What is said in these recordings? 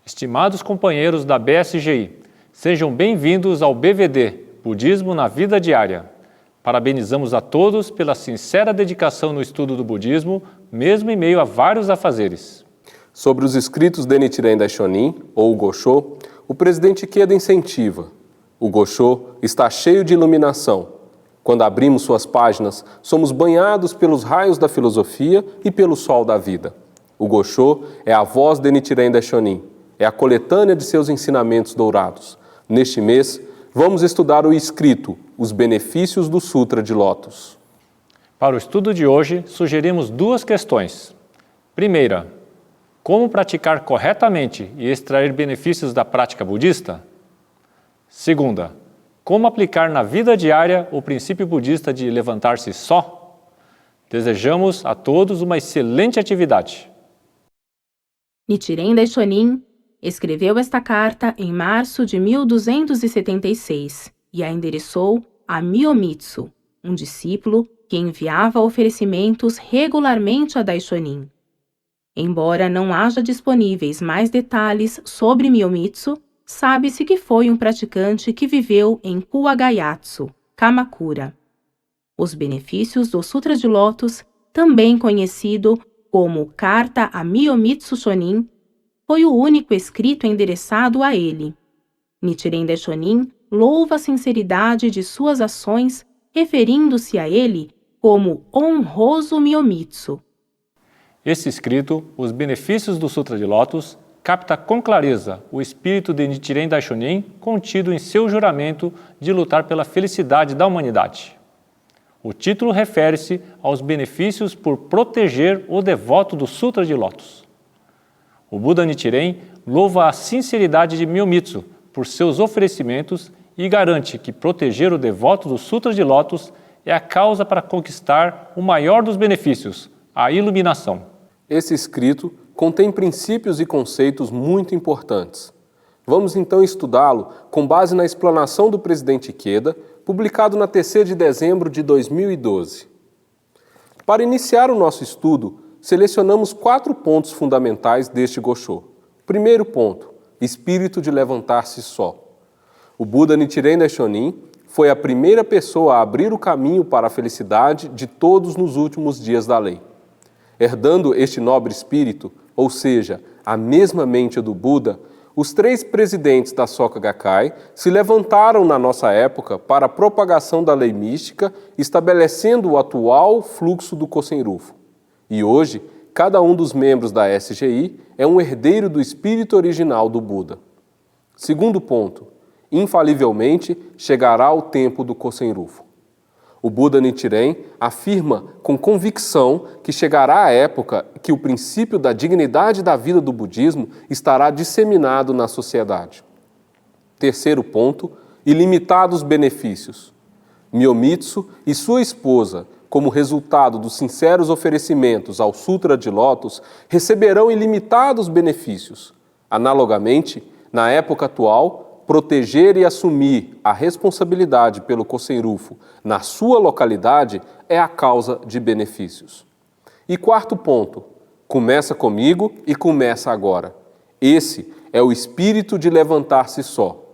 Estimados companheiros da BSGI, sejam bem-vindos ao BVD, Budismo na Vida Diária. Parabenizamos a todos pela sincera dedicação no estudo do budismo, mesmo em meio a vários afazeres. Sobre os escritos de Nichiren Daishonin, ou Gosho, o presidente Ikeda incentiva. O Gosho está cheio de iluminação. Quando abrimos suas páginas, somos banhados pelos raios da filosofia e pelo sol da vida. O Gosho é a voz de Nichiren Daishonin, é a coletânea de seus ensinamentos dourados. Neste mês, vamos estudar o escrito Os Benefícios do Sutra de Lótus. Para o estudo de hoje, sugerimos duas questões. Primeira, como praticar corretamente e extrair benefícios da prática budista? Segunda, como aplicar na vida diária o princípio budista de levantar-se só? Desejamos a todos uma excelente atividade. Nichiren Daishonin escreveu esta carta em março de 1276 e a endereçou a Miyomitsu, um discípulo que enviava oferecimentos regularmente a Daishonin. Embora não haja disponíveis mais detalhes sobre Miyomitsu, sabe-se que foi um praticante que viveu em Kuwagayatsu, Kamakura. Os benefícios do Sutra de Lótus, também conhecido como Carta a Miyomitsu Shonin, foi o único escrito endereçado a ele. Nichiren Daishonin louva a sinceridade de suas ações, referindo-se a ele como honroso Miyomitsu. Esse escrito, Os Benefícios do Sutra de Lótus, capta com clareza o espírito de Nichiren Daishonin contido em seu juramento de lutar pela felicidade da humanidade. O título refere-se aos benefícios por proteger o devoto do Sutra de Lótus. O Buda Nichiren louva a sinceridade de Miyomitsu por seus oferecimentos e garante que proteger o devoto do Sutra de Lótus é a causa para conquistar o maior dos benefícios, a iluminação. Esse escrito contém princípios e conceitos muito importantes. Vamos então estudá-lo com base na explanação do presidente Ikeda, publicado na TC de dezembro de 2012. Para iniciar o nosso estudo, selecionamos 4 pontos fundamentais deste Gosho. Primeiro ponto, espírito de levantar-se só. O Buda Nichiren Daishonin foi a primeira pessoa a abrir o caminho para a felicidade de todos nos últimos dias da lei. Herdando este nobre espírito, ou seja, a mesma mente do Buda, os 3 presidentes da Soka Gakkai se levantaram na nossa época para a propagação da lei mística, estabelecendo o atual fluxo do Kosen Rufu. E hoje, cada um dos membros da SGI é um herdeiro do espírito original do Buda. Segundo ponto, infalivelmente chegará o tempo do Kosen Rufu. O Buda Nichiren afirma com convicção que chegará a época que o princípio da dignidade da vida do budismo estará disseminado na sociedade. Terceiro ponto, ilimitados benefícios. Miyomitsu e sua esposa, como resultado dos sinceros oferecimentos ao Sutra de Lótus, receberão ilimitados benefícios. Analogamente, na época atual, proteger e assumir a responsabilidade pelo Kosen Rufu na sua localidade é a causa de benefícios. E quarto ponto, começa comigo e começa agora. Esse é o espírito de levantar-se só.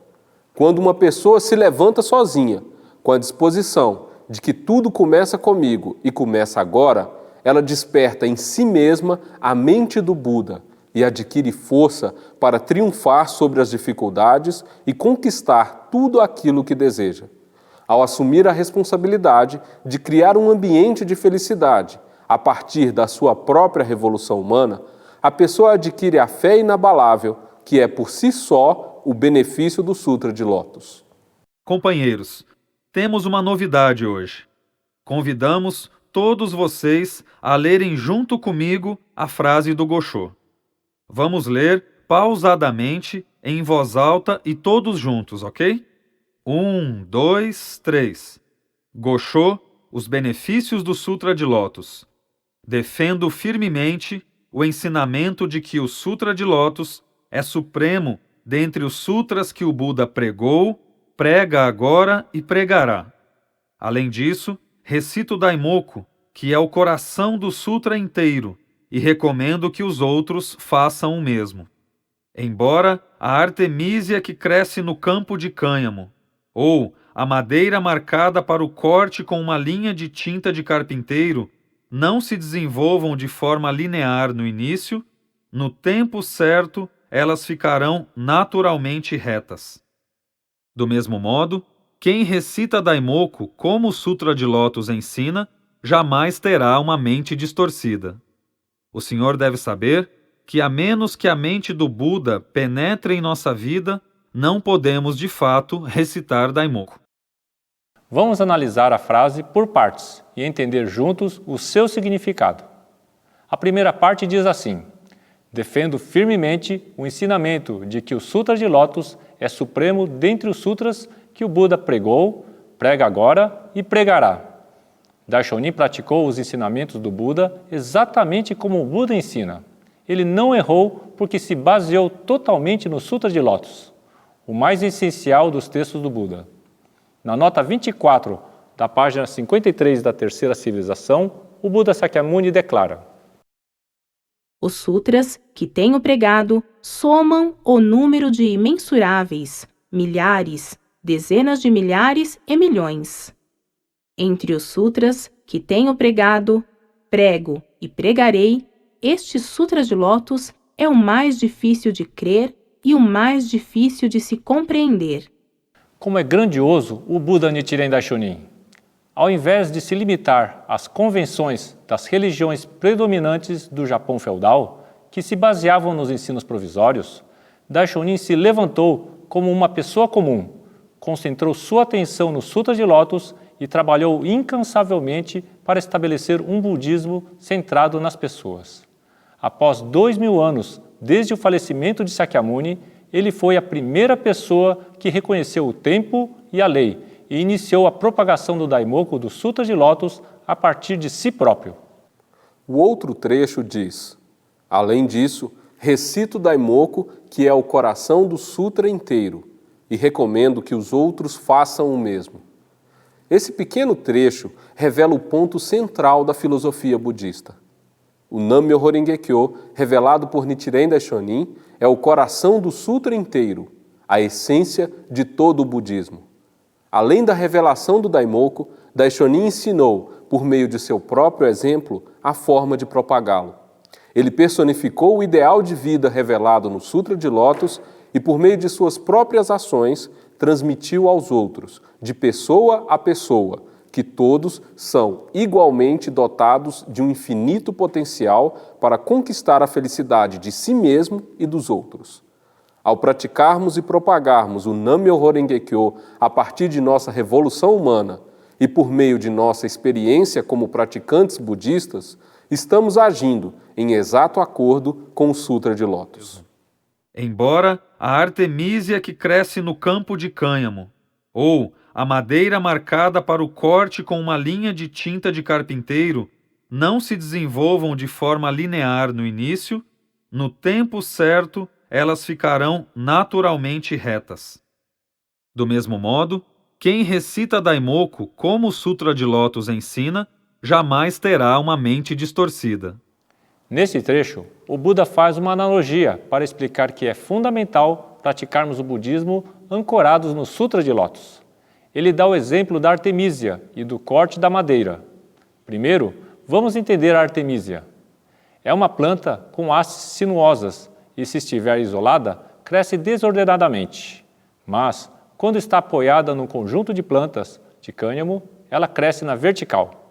Quando uma pessoa se levanta sozinha, com a disposição de que tudo começa comigo e começa agora, ela desperta em si mesma a mente do Buda e adquire força para triunfar sobre as dificuldades e conquistar tudo aquilo que deseja. Ao assumir a responsabilidade de criar um ambiente de felicidade a partir da sua própria revolução humana, a pessoa adquire a fé inabalável, que é por si só o benefício do Sutra de Lótus. Companheiros, temos uma novidade hoje. Convidamos todos vocês a lerem junto comigo a frase do Gosho. Vamos ler pausadamente, em voz alta e todos juntos, ok? 1, 2, 3. Gosho, os benefícios do Sutra de Lótus. Defendo firmemente o ensinamento de que o Sutra de Lótus é supremo dentre os sutras que o Buda pregou, prega agora e pregará. Além disso, recito o Daimoku, que é o coração do Sutra inteiro, e recomendo que os outros façam o mesmo. Embora a artemísia que cresce no campo de cânhamo, ou a madeira marcada para o corte com uma linha de tinta de carpinteiro, não se desenvolvam de forma linear no início, no tempo certo elas ficarão naturalmente retas. Do mesmo modo, quem recita Daimoku como o Sutra de Lótus ensina, jamais terá uma mente distorcida. O senhor deve saber que, a menos que a mente do Buda penetre em nossa vida, não podemos de fato recitar Daimoku. Vamos analisar a frase por partes e entender juntos o seu significado. A primeira parte diz assim: defendo firmemente o ensinamento de que o Sutra de Lótus é supremo dentre os sutras que o Buda pregou, prega agora e pregará. Daishonin praticou os ensinamentos do Buda exatamente como o Buda ensina. Ele não errou porque se baseou totalmente no Sutra de Lótus, o mais essencial dos textos do Buda. Na nota 24 da página 53 da Terceira Civilização, o Buda Sakyamuni declara: Os sutras que tenho pregado somam o número de imensuráveis, milhares, dezenas de milhares e milhões. Entre os sutras que tenho pregado, prego e pregarei, este Sutra de Lótus é o mais difícil de crer e o mais difícil de se compreender. Como é grandioso o Buda Nichiren Daishonin! Ao invés de se limitar às convenções das religiões predominantes do Japão feudal, que se baseavam nos ensinos provisórios, Daishonin se levantou como uma pessoa comum, concentrou sua atenção no Sutra de Lótus e trabalhou incansavelmente para estabelecer um budismo centrado nas pessoas. Após 2000 anos desde o falecimento de Sakyamuni, ele foi a primeira pessoa que reconheceu o tempo e a lei e iniciou a propagação do Daimoku do Sutra de Lótus a partir de si próprio. O outro trecho diz: além disso, recito Daimoku, que é o coração do Sutra inteiro, e recomendo que os outros façam o mesmo. Esse pequeno trecho revela o ponto central da filosofia budista. O Nam-myoho Renge-kyo, revelado por Nichiren Daishonin, é o coração do Sutra inteiro, a essência de todo o budismo. Além da revelação do Daimoku, Daishonin ensinou, por meio de seu próprio exemplo, a forma de propagá-lo. Ele personificou o ideal de vida revelado no Sutra de Lótus e, por meio de suas próprias ações, transmitiu aos outros, de pessoa a pessoa, que todos são igualmente dotados de um infinito potencial para conquistar a felicidade de si mesmo e dos outros. Ao praticarmos e propagarmos o Nam-myoho Renge-kyo a partir de nossa revolução humana e por meio de nossa experiência como praticantes budistas, estamos agindo em exato acordo com o Sutra de Lótus. Embora a artemísia que cresce no campo de cânhamo, ou a madeira marcada para o corte com uma linha de tinta de carpinteiro, não se desenvolvam de forma linear no início, no tempo certo elas ficarão naturalmente retas. Do mesmo modo, quem recita Daimoku como o Sutra de Lótus ensina, jamais terá uma mente distorcida. Nesse trecho, o Buda faz uma analogia para explicar que é fundamental praticarmos o budismo ancorados no Sutra de Lótus. Ele dá o exemplo da artemísia e do corte da madeira. Primeiro, vamos entender a artemísia. É uma planta com hastes sinuosas e, se estiver isolada, cresce desordenadamente. Mas, quando está apoiada num conjunto de plantas de cânhamo, ela cresce na vertical.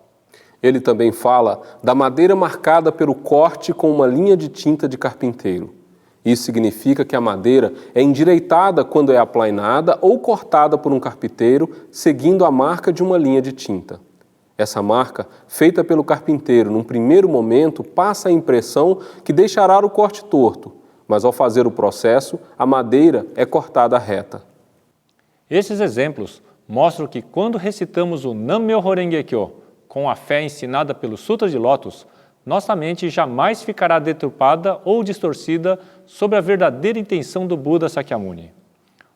Ele também fala da madeira marcada pelo corte com uma linha de tinta de carpinteiro. Isso significa que a madeira é endireitada quando é aplainada ou cortada por um carpinteiro, seguindo a marca de uma linha de tinta. Essa marca, feita pelo carpinteiro num primeiro momento, passa a impressão que deixará o corte torto, mas ao fazer o processo, a madeira é cortada reta. Esses exemplos mostram que quando recitamos o Nam-myoho Renge-kyo com a fé ensinada pelo Sutra de Lótus, nossa mente jamais ficará deturpada ou distorcida sobre a verdadeira intenção do Buda Sakyamuni.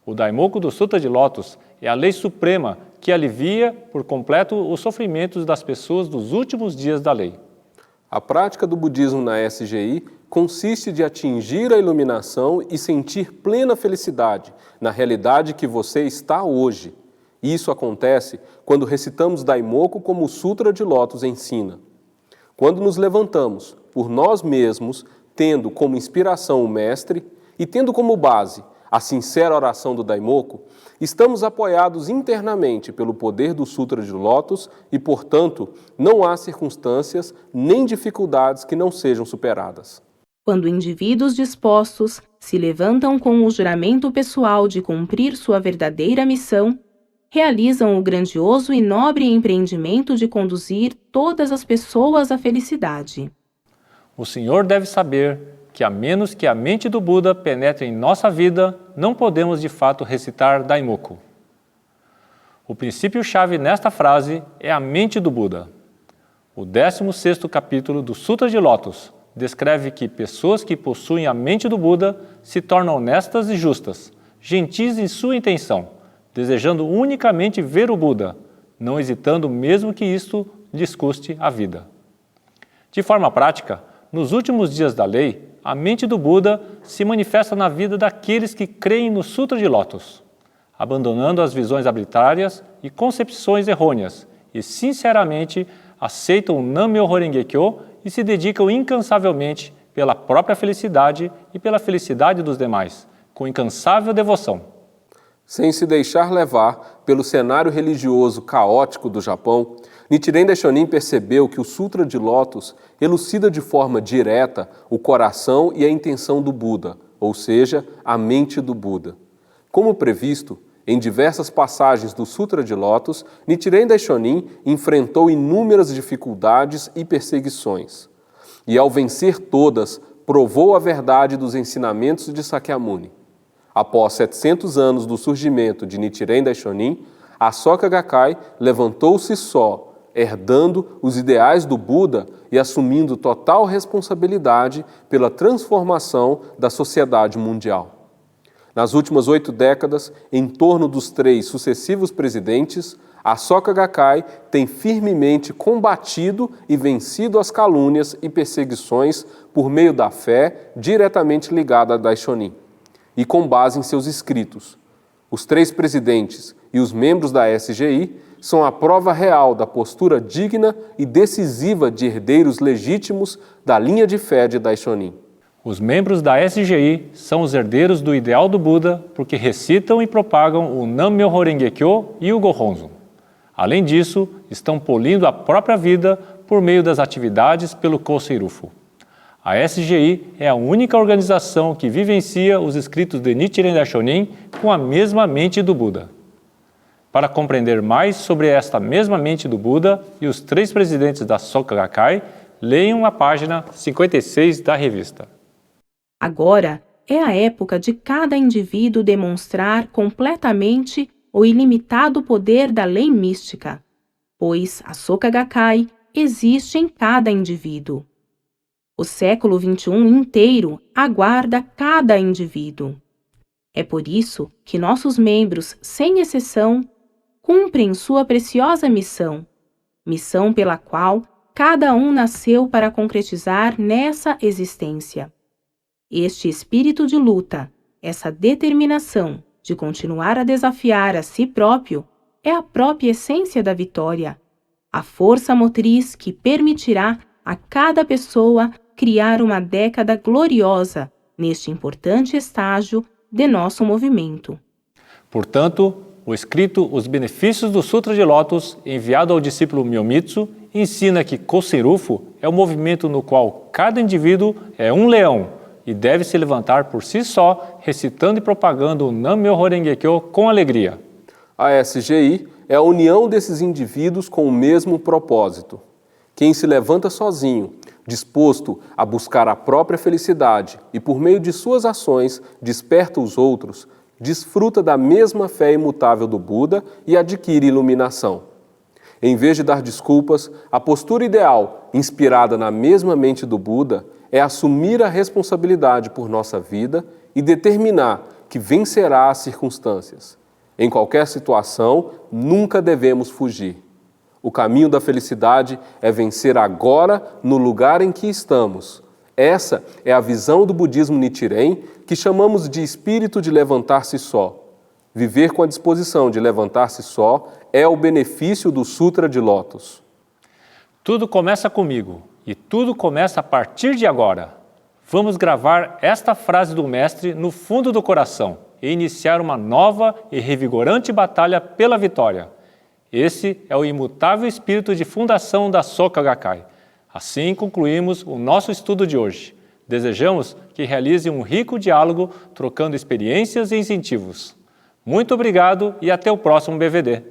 O Daimoku do Sutra de Lótus é a lei suprema que alivia por completo os sofrimentos das pessoas dos últimos dias da lei. A prática do budismo na SGI consiste de atingir a iluminação e sentir plena felicidade na realidade que você está hoje. Isso acontece quando recitamos Daimoku como o Sutra de Lótus ensina. Quando nos levantamos por nós mesmos, tendo como inspiração o Mestre e tendo como base a sincera oração do Daimoku, estamos apoiados internamente pelo poder do Sutra de Lótus e, portanto, não há circunstâncias nem dificuldades que não sejam superadas. Quando indivíduos dispostos se levantam com o juramento pessoal de cumprir sua verdadeira missão, realizam o grandioso e nobre empreendimento de conduzir todas as pessoas à felicidade. O senhor deve saber que, a menos que a mente do Buda penetre em nossa vida, não podemos de fato recitar Daimoku. O princípio-chave nesta frase é a mente do Buda. O 16º capítulo do Sutra de Lótus descreve que pessoas que possuem a mente do Buda se tornam honestas e justas, gentis em sua intenção, desejando unicamente ver o Buda, não hesitando mesmo que isto lhes custe a vida. De forma prática, nos últimos dias da lei, a mente do Buda se manifesta na vida daqueles que creem no Sutra de Lótus, abandonando as visões arbitrárias e concepções errôneas e, sinceramente, aceitam o Nam-myoho Renge-kyo e se dedicam incansavelmente pela própria felicidade e pela felicidade dos demais, com incansável devoção. Sem se deixar levar pelo cenário religioso caótico do Japão, Nichiren Daishonin percebeu que o Sutra de Lótus elucida de forma direta o coração e a intenção do Buda, ou seja, a mente do Buda. Como previsto, em diversas passagens do Sutra de Lótus, Nichiren Daishonin enfrentou inúmeras dificuldades e perseguições. E ao vencer todas, provou a verdade dos ensinamentos de Sakyamuni. Após 700 anos do surgimento de Nichiren Daishonin, a Soka Gakkai levantou-se só, herdando os ideais do Buda e assumindo total responsabilidade pela transformação da sociedade mundial. Nas últimas 8 décadas, em torno dos 3 sucessivos presidentes, a Soka Gakkai tem firmemente combatido e vencido as calúnias e perseguições por meio da fé diretamente ligada a Daishonin. E com base em seus escritos. Os 3 presidentes e os membros da SGI são a prova real da postura digna e decisiva de herdeiros legítimos da linha de fé de Daishonin. Os membros da SGI são os herdeiros do ideal do Buda porque recitam e propagam o Nam-myoho Renge-kyo e o Gohonzon. Além disso, estão polindo a própria vida por meio das atividades pelo Kosei Rufu. A SGI é a única organização que vivencia os escritos de Nichiren Daishonin com a mesma mente do Buda. Para compreender mais sobre esta mesma mente do Buda e os 3 presidentes da Soka Gakkai, leiam a página 56 da revista. Agora é a época de cada indivíduo demonstrar completamente o ilimitado poder da lei mística, pois a Soka Gakkai existe em cada indivíduo. O século XXI inteiro aguarda cada indivíduo. É por isso que nossos membros, sem exceção, cumprem sua preciosa missão, missão pela qual cada um nasceu para concretizar nessa existência. Este espírito de luta, essa determinação de continuar a desafiar a si próprio, é a própria essência da vitória, a força motriz que permitirá a cada pessoa criar uma década gloriosa neste importante estágio de nosso movimento. Portanto, o escrito Os Benefícios do Sutra de Lótus, enviado ao discípulo Myomitsu, ensina que Kosei Rufu é um movimento no qual cada indivíduo é um leão e deve se levantar por si só, recitando e propagando o Nam-myoho Renge-kyo com alegria. A SGI é a união desses indivíduos com o mesmo propósito. Quem se levanta sozinho, disposto a buscar a própria felicidade e por meio de suas ações desperta os outros, desfruta da mesma fé imutável do Buda e adquire iluminação. Em vez de dar desculpas, a postura ideal, inspirada na mesma mente do Buda, é assumir a responsabilidade por nossa vida e determinar que vencerá as circunstâncias. Em qualquer situação, nunca devemos fugir. O caminho da felicidade é vencer agora no lugar em que estamos, Essa é a visão do budismo Nichiren, que chamamos de espírito de levantar-se só. Viver com a disposição de levantar-se só é o benefício do Sutra de Lótus. Tudo começa comigo e tudo começa a partir de agora. Vamos gravar esta frase do mestre no fundo do coração e iniciar uma nova e revigorante batalha pela vitória. Esse é o imutável espírito de fundação da Soka Gakkai. Assim concluímos o nosso estudo de hoje. Desejamos que realize um rico diálogo, trocando experiências e incentivos. Muito obrigado e até o próximo BVD.